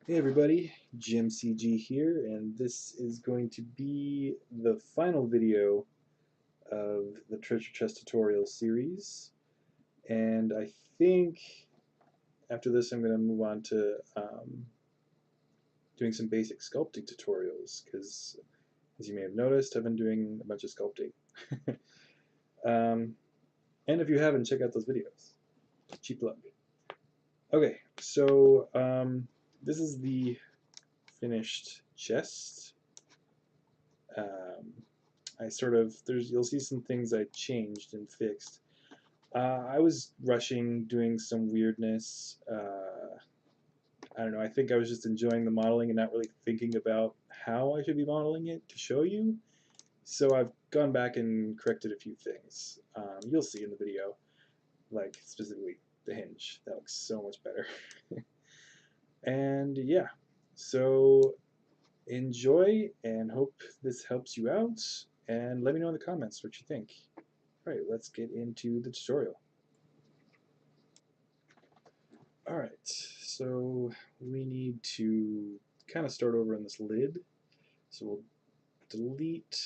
Hey everybody, Jim CG here, and this is going to be the final video of the treasure chest tutorial series. And I think after this I'm going to move on to doing some basic sculpting tutorials, because as you may have noticed, I've been doing a bunch of sculpting. um, and if you haven't, check out those videos. Cheap plug. Okay, so this is the finished chest. Um, you'll see some things I changed and fixed. I was rushing, doing some weirdness. I don't know, I think I was just enjoying the modeling and not really thinking about how I should be modeling it to show you. So I've gone back and corrected a few things. You'll see in the video, like specifically the hinge. That looks so much better. And yeah, so enjoy and hope this helps you out. And let me know in the comments what you think. Alright, let's get into the tutorial. Alright, so we need to kind of start over in this lid. So we'll delete,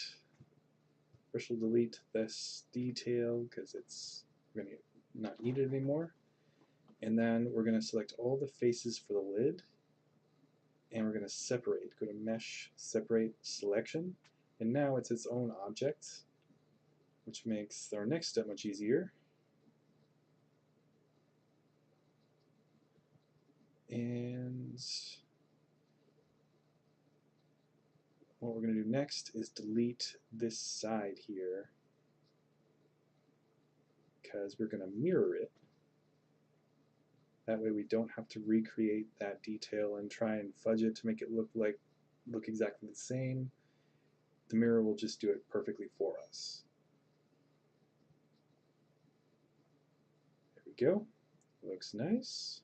first we'll delete this detail because it's going to not needed anymore. And then we're going to select all the faces for the lid. And we're going to separate, go to Mesh, Separate, Selection. And now it's its own object, which makes our next step much easier. And what we're going to do next is delete this side here because we're going to mirror it. That way we don't have to recreate that detail and try and fudge it to make it look exactly the same. The mirror will just do it perfectly for us. There we go. Looks nice.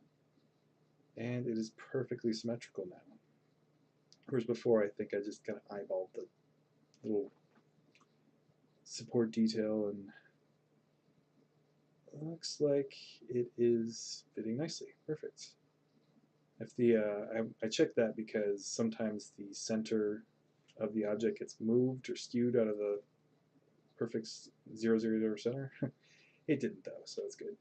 And it is perfectly symmetrical now. Whereas before I think I just kind of eyeballed the little support detail, and looks like it is fitting nicely. Perfect. If I checked that because sometimes the center of the object gets moved or skewed out of the perfect 0, 0, 0 center. It didn't though, so it's good.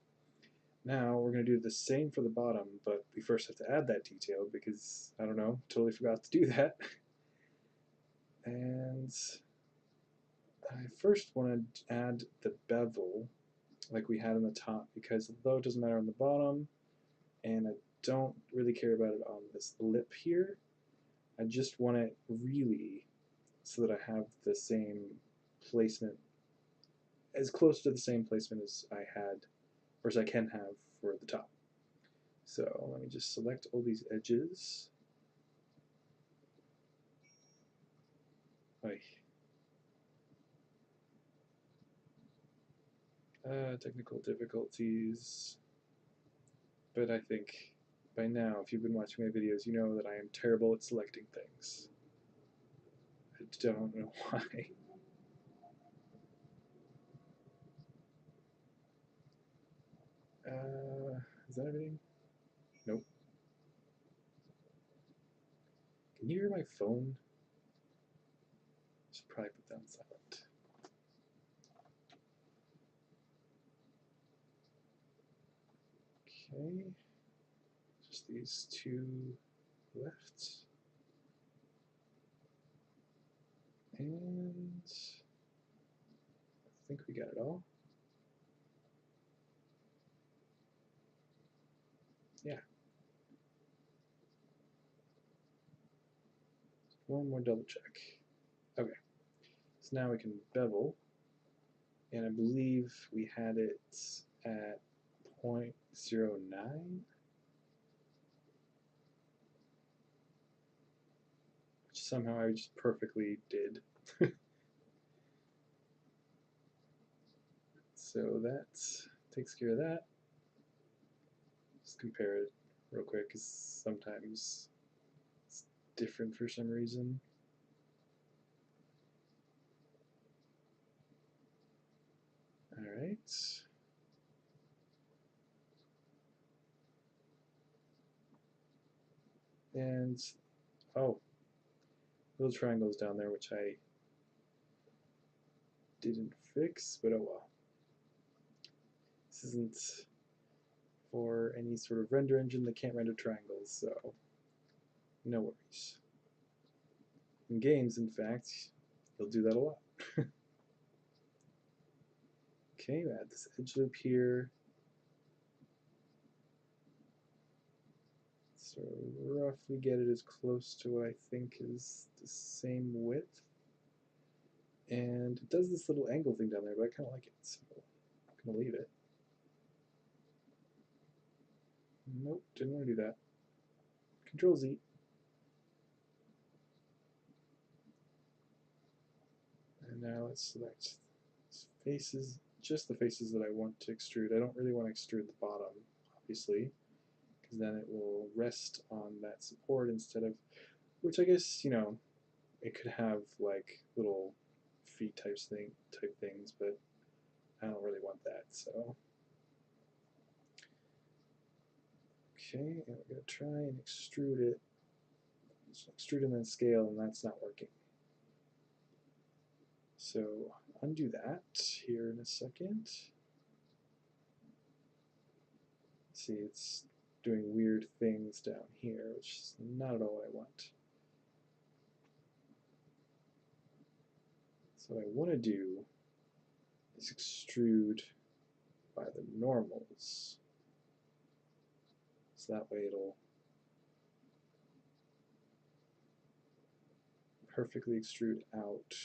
Now we're going to do the same for the bottom, but we first have to add that detail because, I don't know, totally forgot to do that. And I first want to add the bevel like we had on the top, because although it doesn't matter on the bottom, and I don't really care about it on this lip here, I just want it really so that I have the same placement, as close to the same placement as I had, or as I can have for the top. So let me just select all these edges. Technical difficulties, but I think by now, if you've been watching my videos, you know that I am terrible at selecting things. I don't know why. Is that everything? Nope. Can you hear my phone? I should probably put that on silent. Okay. Just these two left. And I think we got it all. Yeah. One more double check. Okay. So now we can bevel. And I believe we had it at 0.09, which somehow I just perfectly did. So that takes care of that. Just compare it real quick because sometimes it's different for some reason. Alright. And, oh, little triangles down there, which I didn't fix, but oh well. This isn't for any sort of render engine that can't render triangles, so no worries. In games, in fact, you'll do that a lot. Okay, add this edge loop here. So roughly get it as close to what I think is the same width. And it does this little angle thing down there, but I kind of like it, so I'm going to leave it. Nope, didn't want to do that. Control Z. And now let's select faces, just the faces that I want to extrude. I don't really want to extrude the bottom, obviously, because then it will rest on that support instead of, which I guess, you know, it could have like little feet type things, but I don't really want that, so. Okay, and we're going to try and extrude it. So extrude and then scale, and that's not working. So undo that here in a second. See, it's doing weird things down here, which is not at all what I want. So what I want to do is extrude by the normals. So that way it'll perfectly extrude out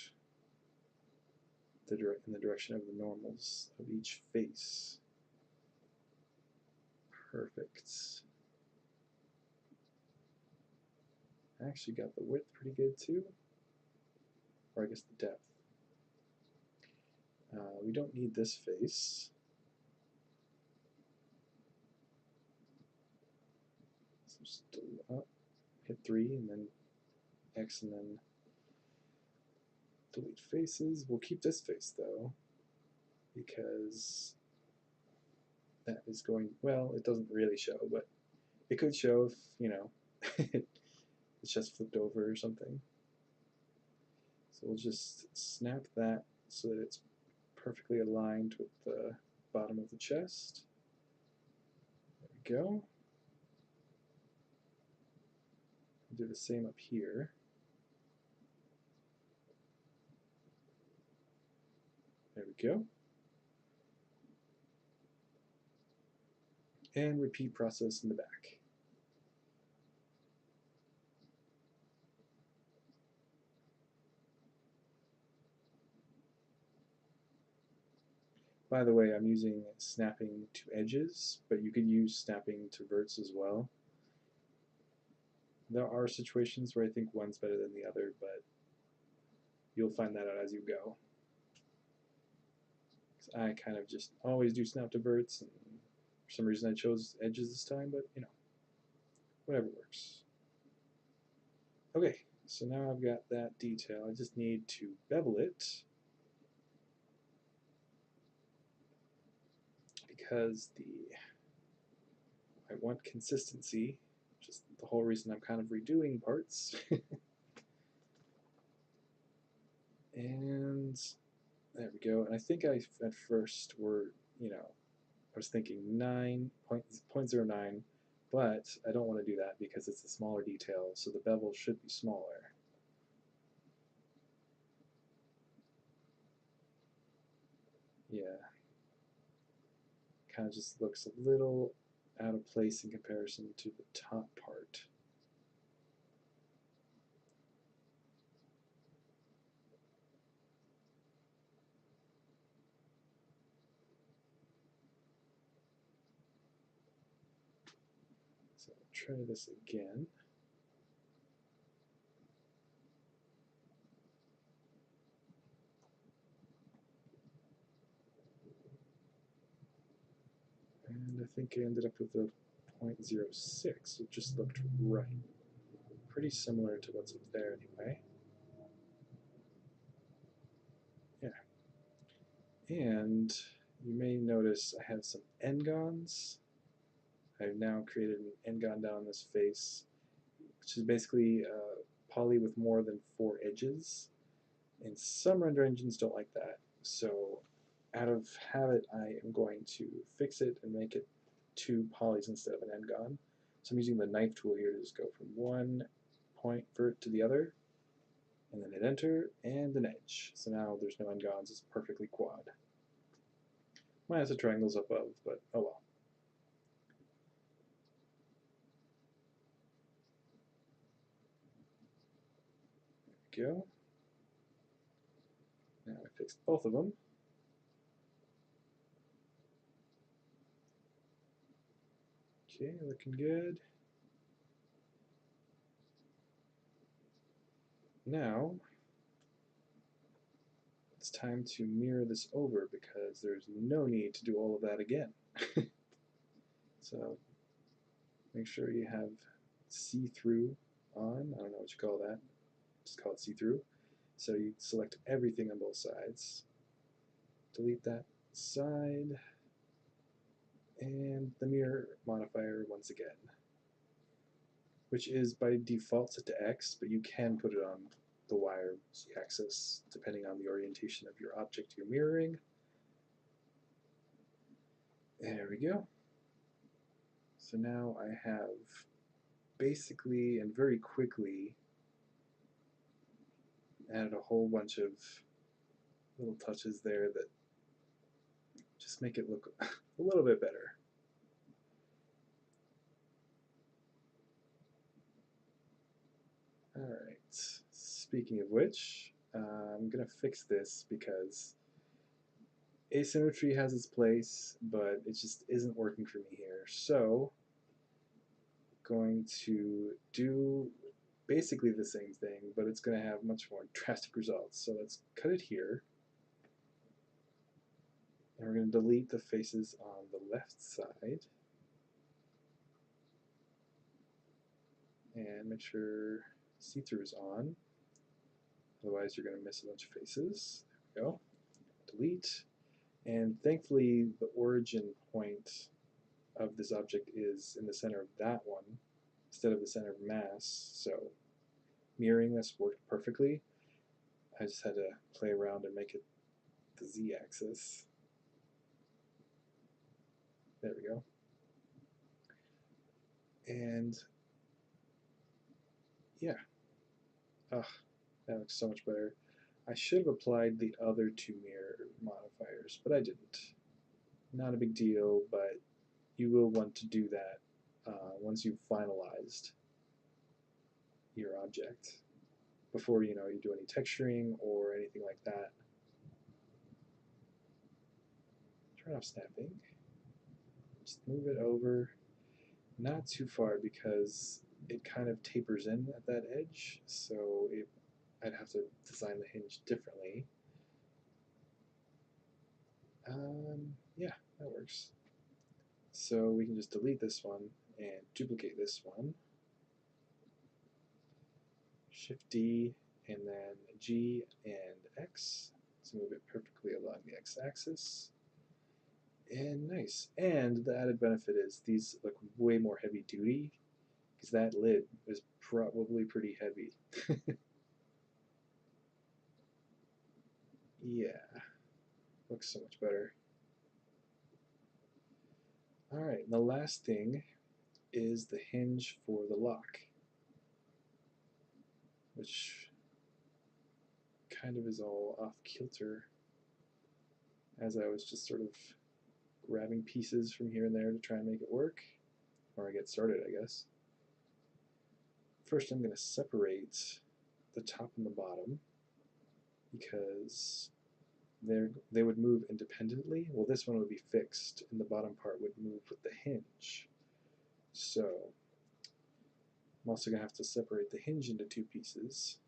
in the direction of the normals of each face. Perfect. I actually got the width pretty good too, or I guess the depth. We don't need this face. So just hit 3 and then X and then delete faces. We'll keep this face though, because that is going, well, it doesn't really show, but it could show if, you know, it's just flipped over or something. So we'll just snap that so that it's perfectly aligned with the bottom of the chest. There we go. Do the same up here. There we go. And repeat process in the back. By the way, I'm using snapping to edges, but you could use snapping to verts as well. There are situations where I think one's better than the other, but you'll find that out as you go. I kind of just always do snap to verts, and for some reason I chose edges this time, but you know, whatever works. Okay, so now I've got that detail. I just need to bevel it, because I want consistency, just the whole reason I'm kind of redoing parts. And there we go. And I think I at first were, you know, I was thinking 9.09, but I don't want to do that because it's a smaller detail, so the bevel should be smaller. Yeah. Kind of just looks a little out of place in comparison to the top part. So try this again. And I think I ended up with a 0.06. It just looked right. Pretty similar to what's up there anyway. Yeah. And you may notice I have some n-gons. I've now created an n-gon down this face. which is basically a poly with more than 4 edges. And some render engines don't like that. So out of habit, I am going to fix it and make it 2 polys instead of an n-gon. So I'm using the knife tool here to just go from one point vert to the other, and then hit enter, and an edge. So now there's no n-gons, it's perfectly quad. Minus the triangles above, but oh well. There we go. Now I fixed both of them. Okay, looking good. Now it's time to mirror this over because there's no need to do all of that again. So make sure you have see-through on. I don't know what you call that. Just call it see-through. So you select everything on both sides. Delete that side. And the mirror modifier once again, which is by default set to X, but you can put it on the Y or Z axis depending on the orientation of your object you're mirroring. There we go. So now I have basically and very quickly added a whole bunch of little touches there that just make it look a little bit better. Alright, speaking of which, I'm going to fix this because asymmetry has its place, but it just isn't working for me here. So, going to do basically the same thing, but it's going to have much more drastic results. So let's cut it here. And we're going to delete the faces on the left side. And make sure see-through is on. Otherwise you're going to miss a bunch of faces. There we go. Delete. And thankfully the origin point of this object is in the center of that one instead of the center of mass. So mirroring this worked perfectly. I just had to play around and make it the z-axis. There we go. And yeah, that looks so much better. I should have applied the other 2 mirror modifiers, but I didn't. Not a big deal, but you will want to do that once you've finalized your object before you do any texturing or anything like that. Turn off snapping. Just move it over, not too far because it kind of tapers in at that edge, so I'd have to design the hinge differently. Yeah, that works. So we can just delete this one and duplicate this one. Shift D and then G and X to move it perfectly along the X-axis. And nice. And the added benefit is these look way more heavy duty because that lid is probably pretty heavy. Yeah, looks so much better. Alright, the last thing is the hinge for the lock, which kind of is all off kilter as I was just sort of grabbing pieces from here and there to try and make it work, or get started, I guess. First I'm going to separate the top and the bottom because they would move independently. Well, this one would be fixed and the bottom part would move with the hinge. So I'm also going to have to separate the hinge into 2 pieces.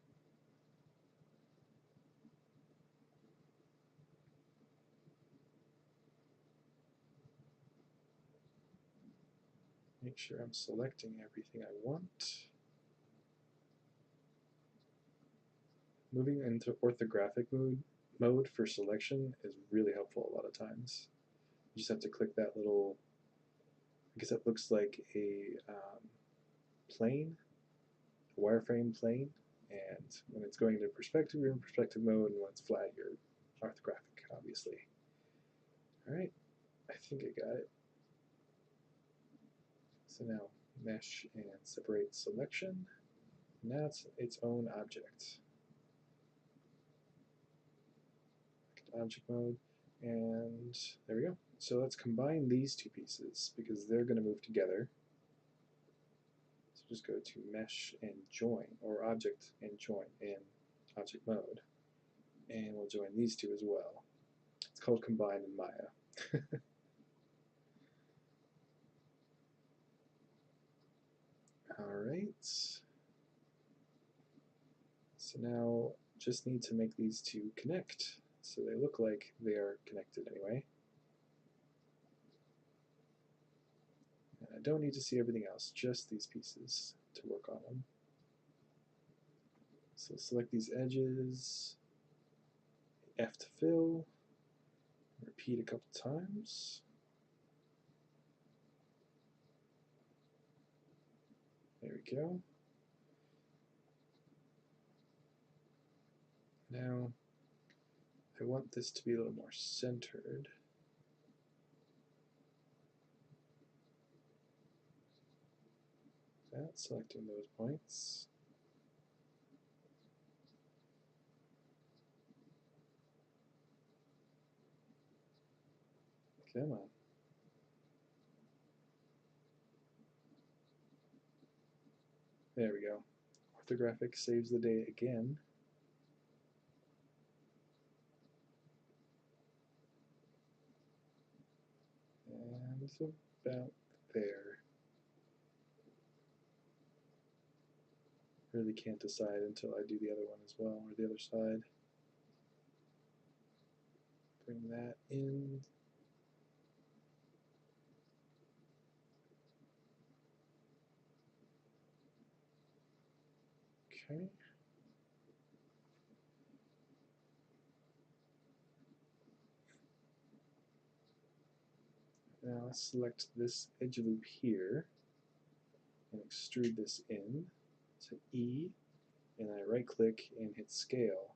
Make sure I'm selecting everything I want. Moving into orthographic mode for selection is really helpful a lot of times. You just have to click that little, I guess that looks like a plane, a wireframe plane, and when it's going into perspective, you're in perspective mode, and when it's flat, you're orthographic, obviously. Alright, I think I got it. So now mesh and separate selection. Now it's its own object. Object mode, and there we go. So let's combine these two pieces because they're going to move together. So just go to mesh and join, or object and join in object mode, and we'll join these two as well. It's called combine in Maya. Alright, so now just need to make these two connect so they look like they are connected anyway. And I don't need to see everything else, just these pieces to work on them. So select these edges, F to fill, repeat a couple times. There we go. Now I want this to be a little more centered. Selecting those points. Come on. There we go. Orthographic saves the day again. And it's about there. Really can't decide until I do the other one as well, or the other side. Bring that in. Okay. Now let's select this edge loop here and extrude this in. So E, and I right click and hit scale.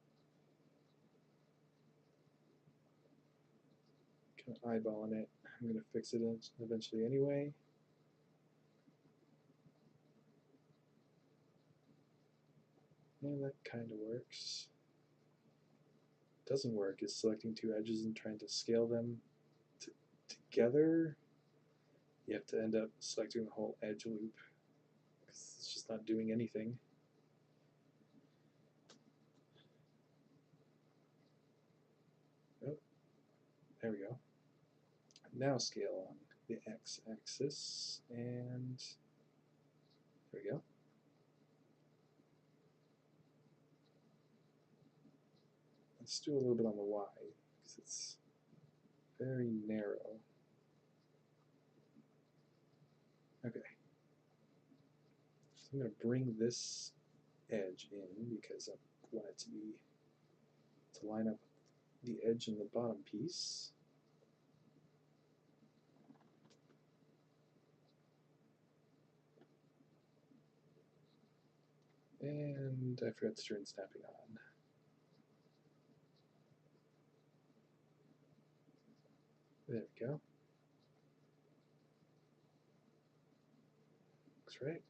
Kind of eyeballing it. I'm going to fix it eventually anyway. And that kind of works. Doesn't work is selecting two edges and trying to scale them together. You have to end up selecting the whole edge loop because it's just not doing anything. Oh, there we go. Now scale on the x-axis, and there we go. Let's do a little bit on the y because it's very narrow. Okay. So I'm going to bring this edge in because I want it to line up the edge in the bottom piece. And I forgot to turn snapping on. There we go. Looks right.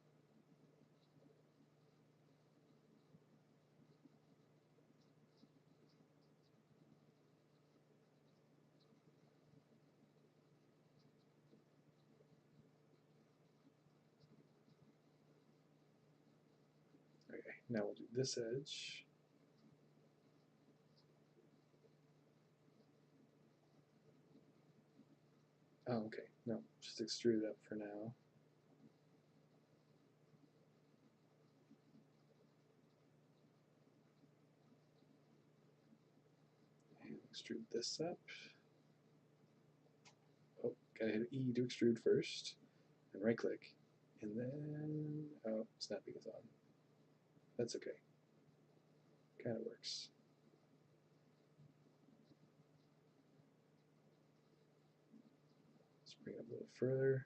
Okay, now we'll do this edge. Oh, okay. No, just extrude it up for now. And extrude this up. Oh, gotta hit E to extrude first, and right click, and then, oh, snapping is on. That's okay. Kind of works. Let's bring it up a little further.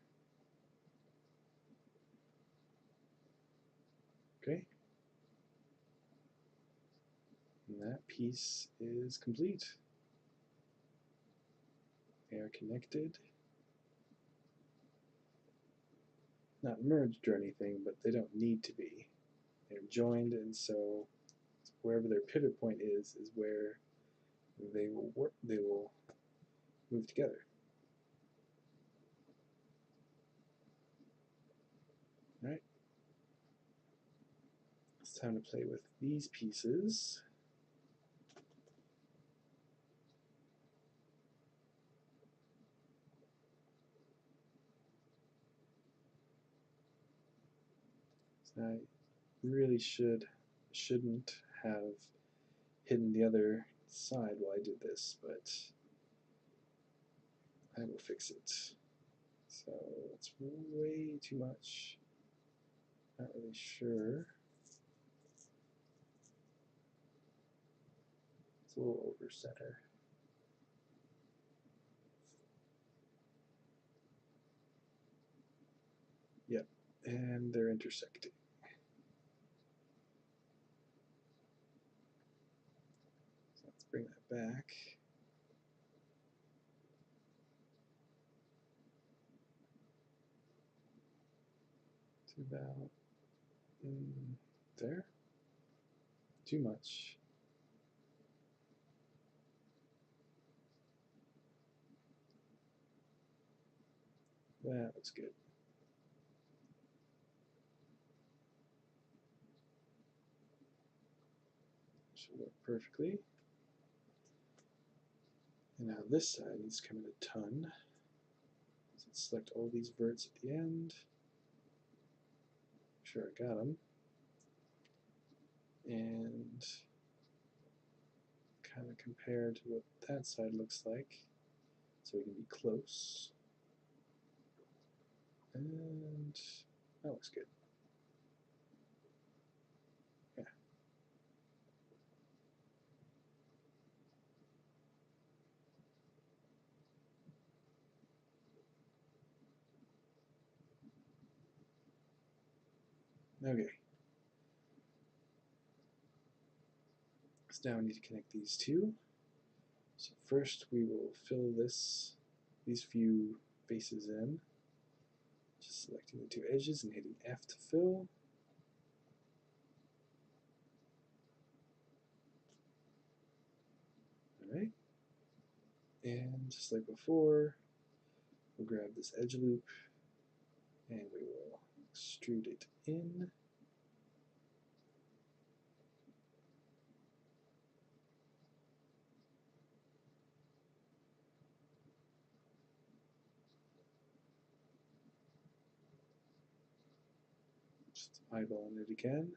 Okay, And that piece is complete. They are connected. Not merged or anything, but they don't need to be. They're joined, and so wherever their pivot point is where they will work. They will move together. All right. It's time to play with these pieces. So I really shouldn't have hidden the other side while I did this, but I will fix it. So it's way too much. Not really sure. It's a little over center. Yep, and they're intersecting. So let's bring that back. To about there. Too much. That looks good. Should work perfectly. And now this side needs to come in a ton. So let's select all these verts at the end. Make sure I got them. And kind of compare to what that side looks like so we can be close. And that looks good. Yeah. Okay. So now we need to connect these two. So first we will fill these few faces in. Just selecting the two edges and hitting F to fill. Alright. And just like before, we'll grab this edge loop and we will extrude it in. Just eyeballing it again.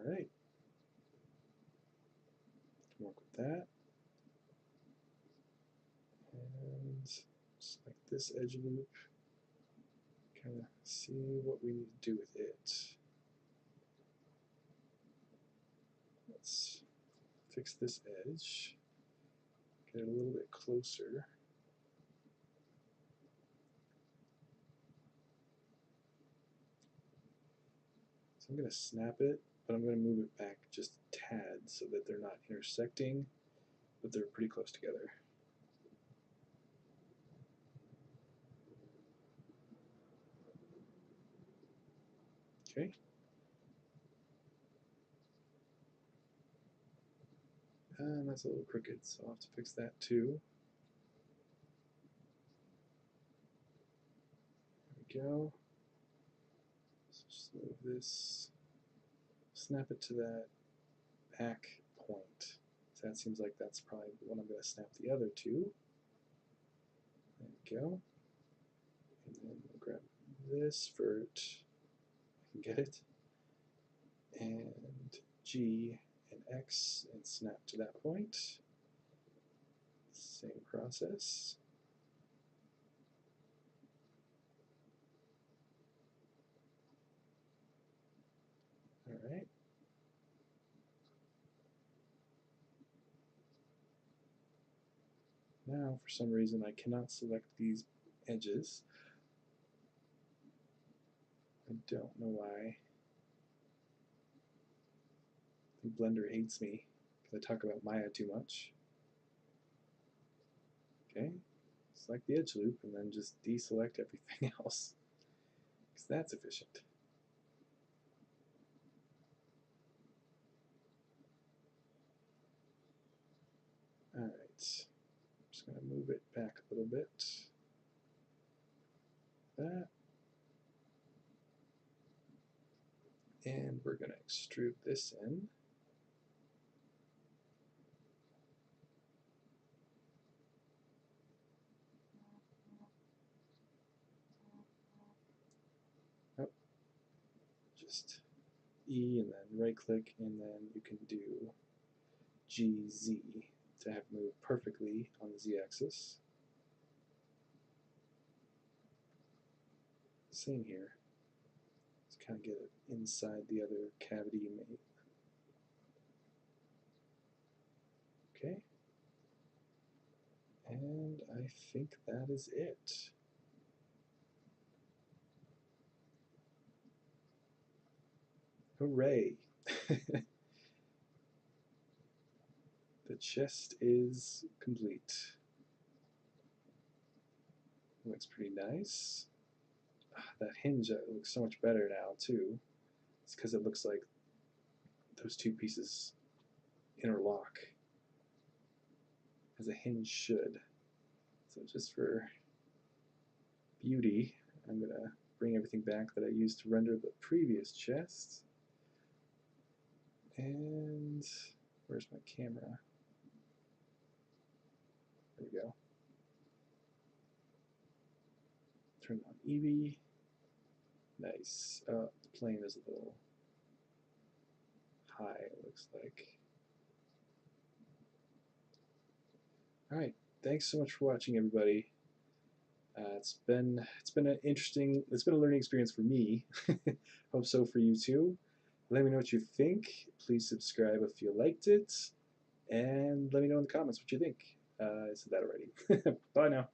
Alright. Work with that. And select this edge loop. Kind of see what we need to do with it. Let's fix this edge. Get it a little bit closer. So I'm going to snap it, but I'm going to move it back just a tad so that they're not intersecting, but they're pretty close together. Okay. And that's a little crooked, so I'll have to fix that too. There we go. So just move this, snap it to that back point. So that seems like that's probably the one I'm going to snap the other to. There we go. And then we'll grab this vert, I can get it, and G and X and snap to that point. Same process. Alright. Now, for some reason, I cannot select these edges. I don't know why. I think Blender hates me because I talk about Maya too much. Okay, select the edge loop and then just deselect everything else because that's efficient. Alright, I'm just going to move it back a little bit. That. And we're going to extrude this in. Oh, just E and then right click, and then you can do GZ to have it move perfectly on the Z axis. Same here. Just kind of get it inside the other cavity you made. Okay. And I think that is it. Hooray! The chest is complete. Looks pretty nice. That hinge looks so much better now too. It's because it looks like those two pieces interlock as a hinge should. So just for beauty, I'm going to bring everything back that I used to render the previous chest. And where's my camera? There we go. Turn on Eevee. Nice. The plane is a little high, it looks like. Alright, thanks so much for watching, everybody. It's been a learning experience for me. Hope so for you too. Let me know what you think. Please subscribe if you liked it, and let me know in the comments what you think. I said that already. Bye now.